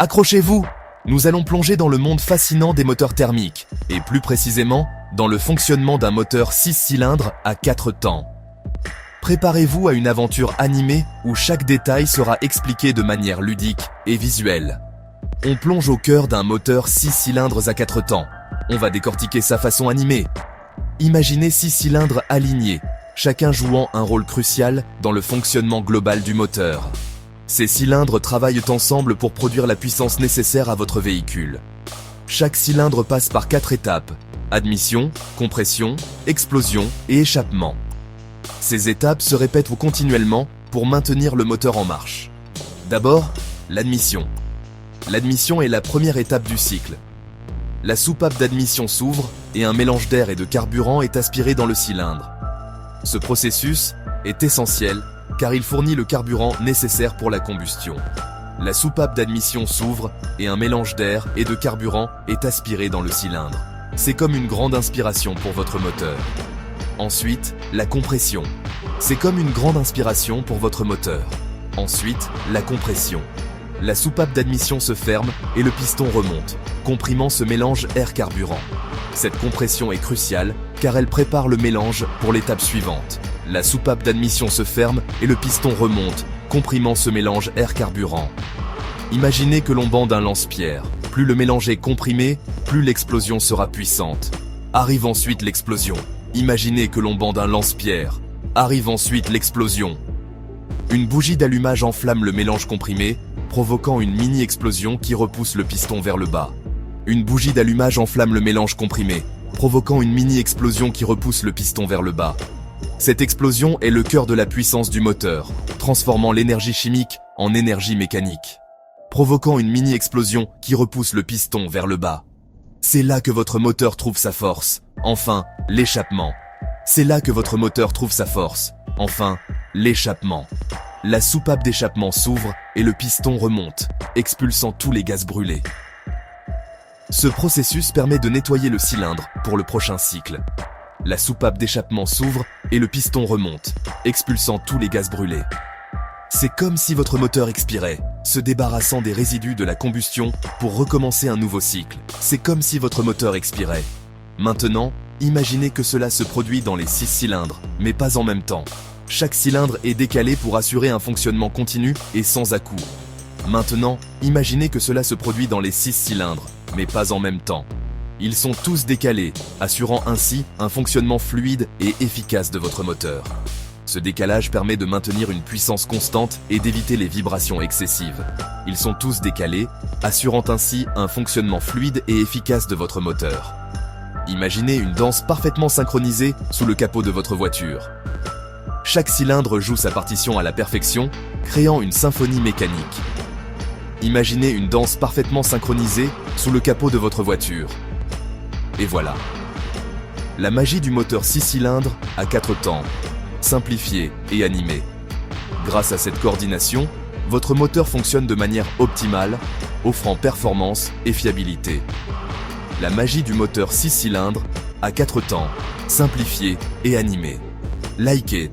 Accrochez-vous! Nous allons plonger dans le monde fascinant des moteurs thermiques, et plus précisément, dans le fonctionnement d'un moteur 6 cylindres à 4 temps. Préparez-vous à une aventure animée où chaque détail sera expliqué de manière ludique et visuelle. On plonge au cœur d'un moteur 6 cylindres à 4 temps. On va décortiquer sa façon animée. Imaginez 6 cylindres alignés, chacun jouant un rôle crucial dans le fonctionnement global du moteur. Ces cylindres travaillent ensemble pour produire la puissance nécessaire à votre véhicule. Chaque cylindre passe par 4 étapes: admission, compression, explosion et échappement. Ces étapes se répètent continuellement pour maintenir le moteur en marche. D'abord, l'admission. L'admission est la première étape du cycle. La soupape d'admission s'ouvre et un mélange d'air et de carburant est aspiré dans le cylindre. Ce processus est essentiel car il fournit le carburant nécessaire pour la combustion. La soupape d'admission s'ouvre et un mélange d'air et de carburant est aspiré dans le cylindre. C'est comme une grande inspiration pour votre moteur. Ensuite, la compression. C'est comme une grande inspiration pour votre moteur. Ensuite, la compression. La soupape d'admission se ferme et le piston remonte, comprimant ce mélange air-carburant. Cette compression est cruciale car elle prépare le mélange pour l'étape suivante. La soupape d'admission se ferme et le piston remonte, comprimant ce mélange air-carburant. Imaginez que l'on bande un lance-pierre. Plus le mélange est comprimé, plus l'explosion sera puissante. Arrive ensuite l'explosion. Imaginez que l'on bande un lance-pierre. Arrive ensuite l'explosion. Une bougie d'allumage enflamme le mélange comprimé, provoquant une mini-explosion qui repousse le piston vers le bas. Une bougie d'allumage enflamme le mélange comprimé, provoquant une mini-explosion qui repousse le piston vers le bas. Cette explosion est le cœur de la puissance du moteur, transformant l'énergie chimique en énergie mécanique, provoquant une mini-explosion qui repousse le piston vers le bas. C'est là que votre moteur trouve sa force. Enfin, l'échappement. C'est là que votre moteur trouve sa force. Enfin, l'échappement. La soupape d'échappement s'ouvre et le piston remonte, expulsant tous les gaz brûlés. Ce processus permet de nettoyer le cylindre pour le prochain cycle. La soupape d'échappement s'ouvre et le piston remonte, expulsant tous les gaz brûlés. C'est comme si votre moteur expirait, se débarrassant des résidus de la combustion pour recommencer un nouveau cycle. C'est comme si votre moteur expirait. Maintenant, imaginez que cela se produit dans les 6 cylindres, mais pas en même temps. Chaque cylindre est décalé pour assurer un fonctionnement continu et sans à-coups. Maintenant, imaginez que cela se produit dans les 6 cylindres, mais pas en même temps. Ils sont tous décalés, assurant ainsi un fonctionnement fluide et efficace de votre moteur. Ce décalage permet de maintenir une puissance constante et d'éviter les vibrations excessives. Ils sont tous décalés, assurant ainsi un fonctionnement fluide et efficace de votre moteur. Imaginez une danse parfaitement synchronisée sous le capot de votre voiture. Chaque cylindre joue sa partition à la perfection, créant une symphonie mécanique. Imaginez une danse parfaitement synchronisée sous le capot de votre voiture. Et voilà. La magie du moteur 6 cylindres à 4 temps, simplifié et animé. Grâce à cette coordination, votre moteur fonctionne de manière optimale, offrant performance et fiabilité. La magie du moteur 6 cylindres à 4 temps, simplifié et animé. Likez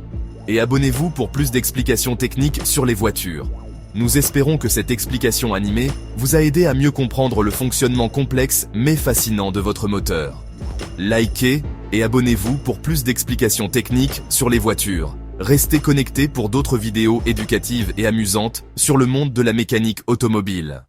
et abonnez-vous pour plus d'explications techniques sur les voitures. Nous espérons que cette explication animée vous a aidé à mieux comprendre le fonctionnement complexe mais fascinant de votre moteur. Likez et abonnez-vous pour plus d'explications techniques sur les voitures. Restez connectés pour d'autres vidéos éducatives et amusantes sur le monde de la mécanique automobile.